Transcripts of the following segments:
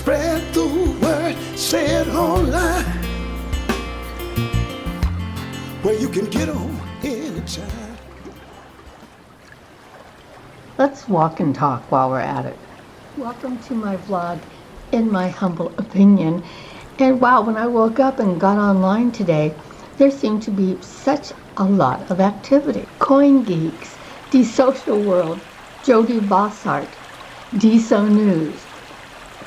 Spread the word, say it online, where you can get on anytime. Let's walk and talk while we're at it. Welcome to my vlog, in my humble opinion. And wow, when I woke up and got online today, there seemed to be such a lot of activity. Coin Geeks, The Social World, Jody Bossart, Deso News.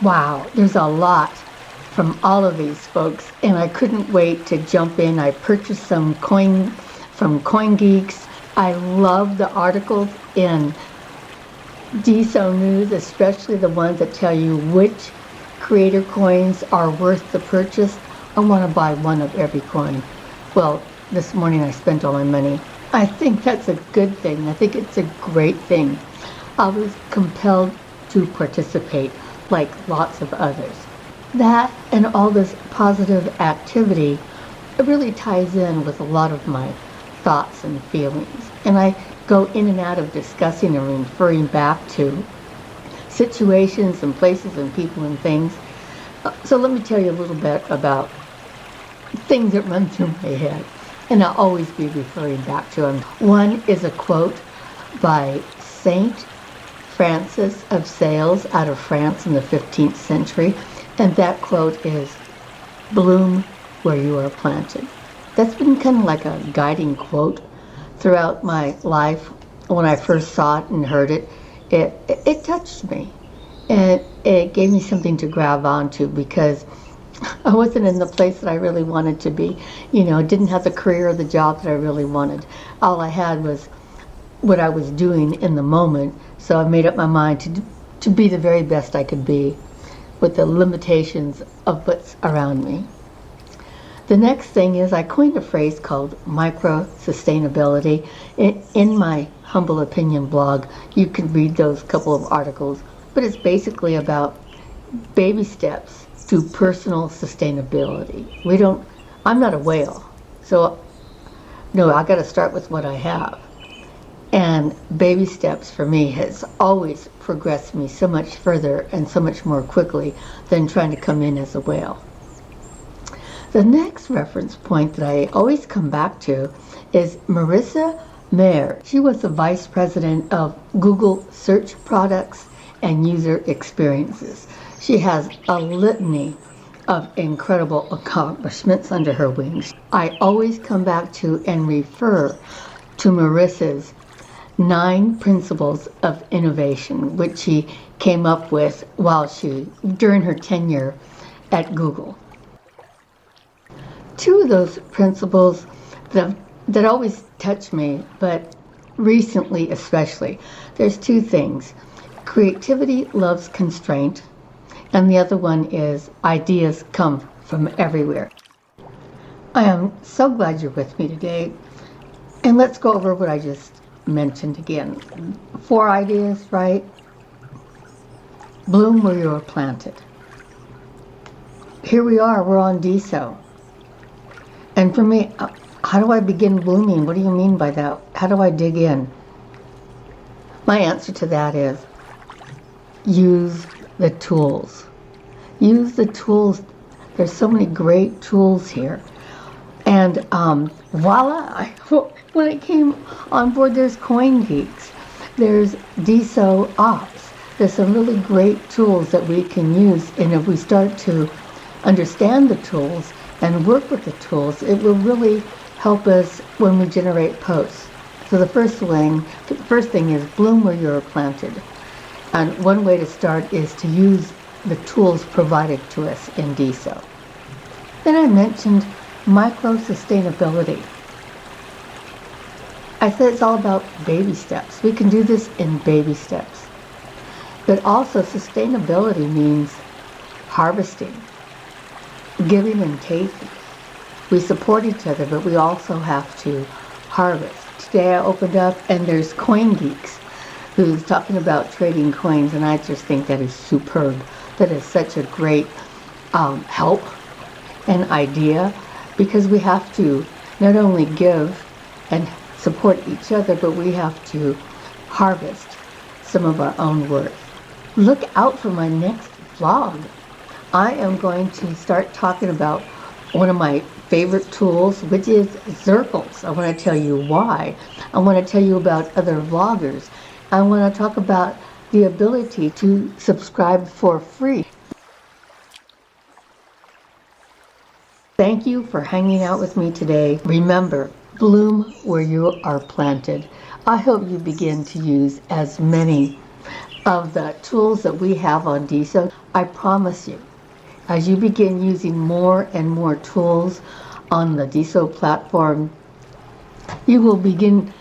Wow, there's a lot from all of these folks, and I couldn't wait to jump in. I purchased some coin from Coin Geeks. I love the articles in Deso News, especially the ones that tell you which creator coins are worth the purchase. I want to buy one of every coin. Well, this morning I spent all my money. I think that's a good thing. I think it's a great thing. I was compelled to participate like lots of others. That and all this positive activity, it really ties in with a lot of my thoughts and feelings. And I go in and out of discussing and referring back to situations and places and people and things. So let me tell you a little bit about things that run through my head, and I'll always be referring back to them. One is a quote by Saint Francis of Sales out of France in the 15th century, and that quote is, "Bloom where you are planted." That's been kind of like a guiding quote throughout my life. When I first saw it and heard it, it touched me, and it gave me something to grab onto, because I wasn't in the place that I really wanted to be. Didn't have the career or the job that I really wanted. All I had was what I was doing in the moment. So I made up my mind to be the very best I could be with the limitations of what's around me. The next thing is I coined a phrase called micro-sustainability. In my humble opinion blog, you can read those couple of articles, but it's basically about baby steps to personal sustainability. I'm not a whale, so no, I got to start with what I have. And baby steps for me has always progressed me so much further and so much more quickly than trying to come in as a whale. The next reference point that I always come back to is Marissa Mayer. She was the vice president of Google Search Products and User Experiences. She has a litany of incredible accomplishments under her wings. I always come back to and refer to Marissa's 9 principles of innovation, which she came up with during her tenure at Google. 2 of those principles that always touch me, but recently especially, there's 2 things. Creativity loves constraint, and the other one is ideas come from everywhere. I am so glad you're with me today, and let's go over what I just mentioned again. 4 ideas, right? Bloom where you are planted. Here we are, we're on Deso. And for me, how do I begin blooming? What do you mean by that? How do I dig in? My answer to that is use the tools. Use the tools. There's so many great tools here. And voila, when I came on board, there's Coin Geeks. There's Deso Ops. There's some really great tools that we can use. And if we start to understand the tools and work with the tools, it will really help us when we generate posts. So the first thing is bloom where you're planted. And one way to start is to use the tools provided to us in Deso. Then I mentioned micro-sustainability. I said it's all about baby steps. We can do this in baby steps. But also sustainability means harvesting, giving and taking. We support each other, but we also have to harvest. Today I opened up and there's Coin Geeks who's talking about trading coins, and I just think that is superb. That is such a great help and idea, because we have to not only give and support each other, but we have to harvest some of our own worth. Look out for my next vlog. I am going to start talking about one of my favorite tools, which is circles. I want to tell you why. I want to tell you about other vloggers. I want to talk about the ability to subscribe for free. Thank you for hanging out with me today. Remember, bloom where you are planted. I hope you begin to use as many of the tools that we have on deso. I promise you, as you begin using more and more tools on the deso platform, you will begin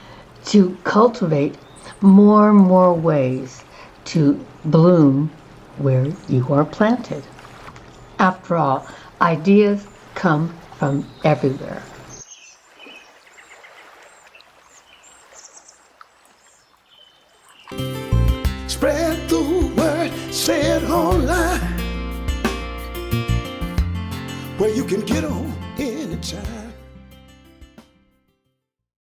to cultivate more and more ways to bloom where you are planted. After all, ideas come from everywhere. Spread the word, say it online, where you can get on anytime.